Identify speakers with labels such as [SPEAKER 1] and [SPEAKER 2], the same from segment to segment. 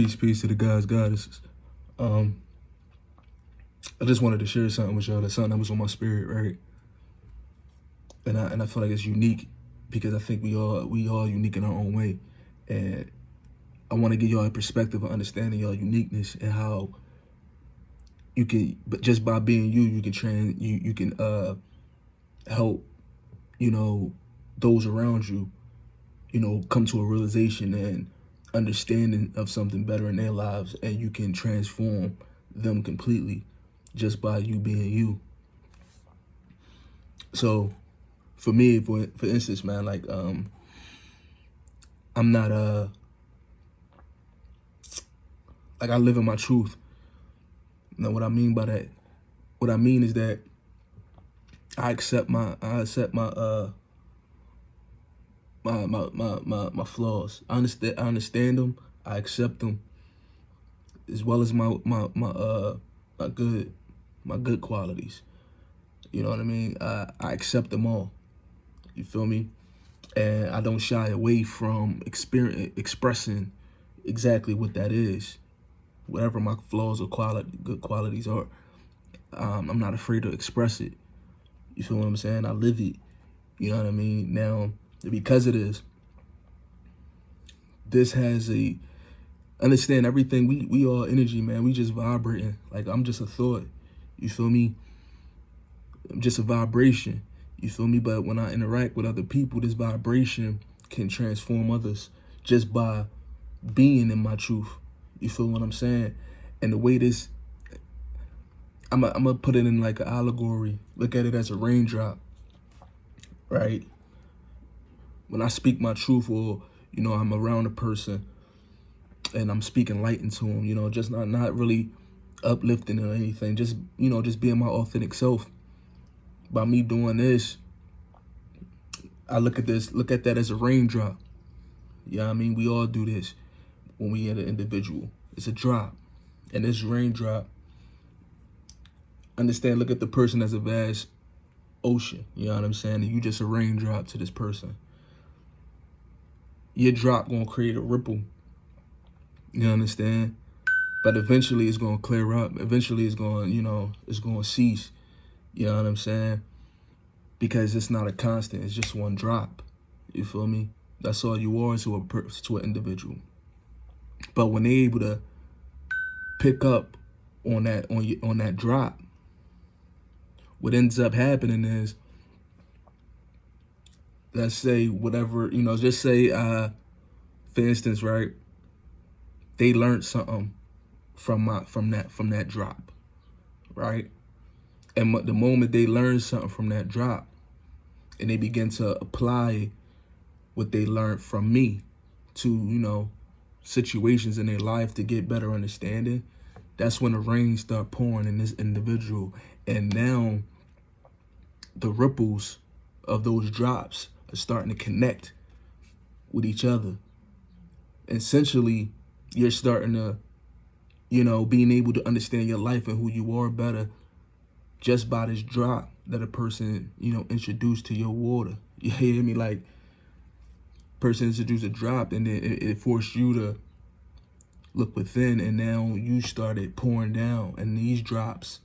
[SPEAKER 1] Peace to the guys, goddesses. Um, I just wanted to share something with y'all. That's something that was on my spirit, right? And I feel like it's unique because I think we all unique in our own way, and I want to give y'all a perspective of understanding y'all uniqueness and how you can, but just by being you, you can you can help you know those around you, come to a realization and understanding of something better in their lives, and you can transform them completely just by you being you. So for me, for instance, man, like I'm not like I live in my truth. Now what I mean by that, what I mean is that I accept my flaws. I understand them. I accept them as well as my good qualities. You know what I mean? I accept them all. You feel me? And I don't shy away from expressing exactly what that is, whatever my flaws or good qualities are. I'm not afraid to express it. You feel what I'm saying? I live it. You know what I mean? Now, because of this has a understand everything. We all energy, man. We just vibrating. Like I'm just a thought. You feel me? I'm just a vibration. You feel me? But when I interact with other people, this vibration can transform others just by being in my truth. You feel what I'm saying? And the way this, I'm gonna put it in like an allegory. Look at it as a raindrop, right? When I speak my truth, or I'm around a person and I'm speaking light into them, just not really uplifting or anything, just just being my authentic self. By me doing this, I look at that as a raindrop. Yeah, I mean, we all do this when we hit an individual. It's a drop. And this raindrop, understand, look at the person as a vast ocean. You know what I'm saying? And you just a raindrop to this person. Your drop gonna create a ripple. You understand? But eventually it's gonna clear up. Eventually it's gonna cease. You know what I'm saying? Because it's not a constant. It's just one drop. You feel me? That's all you are to an individual. But when they're able to pick up on that drop, what ends up happening is, let's say whatever, just say for instance, right, they learned something from that drop, right? And the moment they learn something from that drop and they begin to apply what they learned from me to situations in their life to get better understanding, that's when the rain start pouring in this individual. And now the ripples of those drops are starting to connect with each other. Essentially, you're starting to, being able to understand your life and who you are better just by this drop that a person, introduced to your water. You hear me? Like, person introduced a drop, and then it forced you to look within, and now you started pouring down, and these drops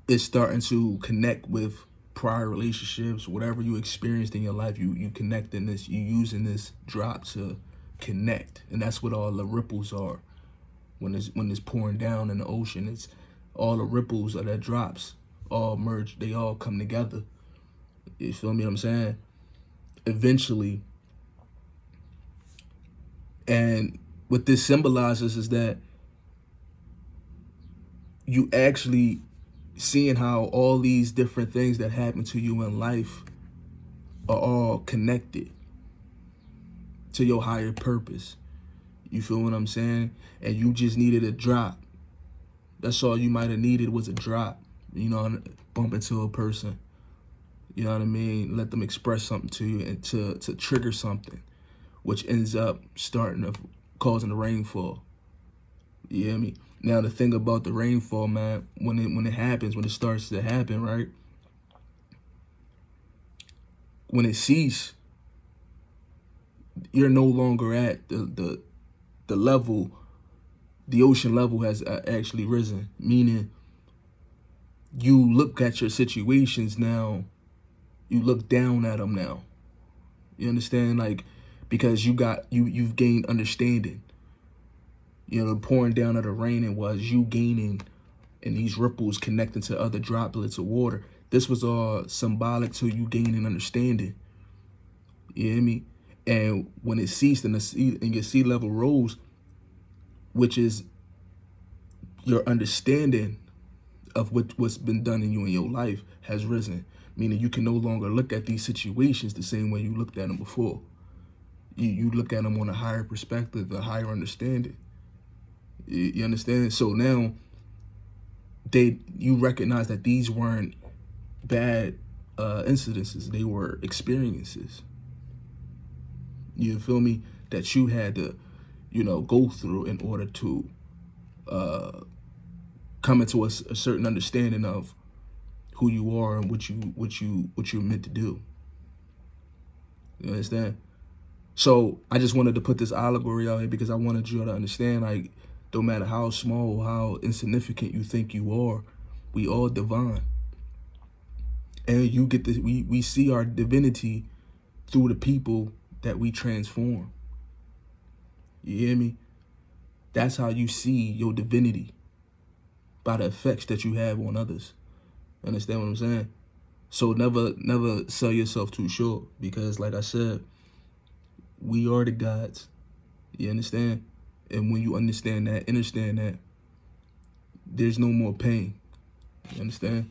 [SPEAKER 1] is starting to connect with prior relationships, whatever you experienced in your life. You connecting this, you using this drop to connect, and that's what all the ripples are. When it's pouring down in the ocean, it's all the ripples of that drops all merge. They all come together. You feel me what I'm saying? Eventually. And what this symbolizes is that you actually seeing how all these different things that happen to you in life are all connected to your higher purpose. You feel what I'm saying? And you just needed a drop. That's all you might have needed, was a drop. Bump into a person. You know what I mean? Let them express something to you and to trigger something, which ends up causing the rainfall. You hear me? Now the thing about the rainfall, man, when it happens, when it starts to happen, right? When it ceases, you're no longer at the level, the ocean level has actually risen, meaning you look at your situations now, you look down at them now. You understand? Like, because you've gained understanding. You know, the pouring down of the rain, it was you gaining, and these ripples connecting to other droplets of water. This was all symbolic to you gaining understanding. You hear me? And when it ceased and your sea level rose, which is your understanding of what's been done in you in your life has risen, meaning you can no longer look at these situations the same way you looked at them before. You look at them on a higher perspective, a higher understanding. You understand? So now you recognize that these weren't bad incidences; they were experiences. You feel me? That you had to, go through in order to come into a certain understanding of who you are and what you're meant to do. You understand? So I just wanted to put this allegory out here because I wanted you to understand, like, no matter how small, how insignificant you think you are, we all divine. And you get this, we see our divinity through the people that we transform. You hear me? That's how you see your divinity, by the effects that you have on others. Understand what I'm saying? So never sell yourself too short, because like I said, we are the gods. You understand? And when you understand that, there's no more pain. You understand?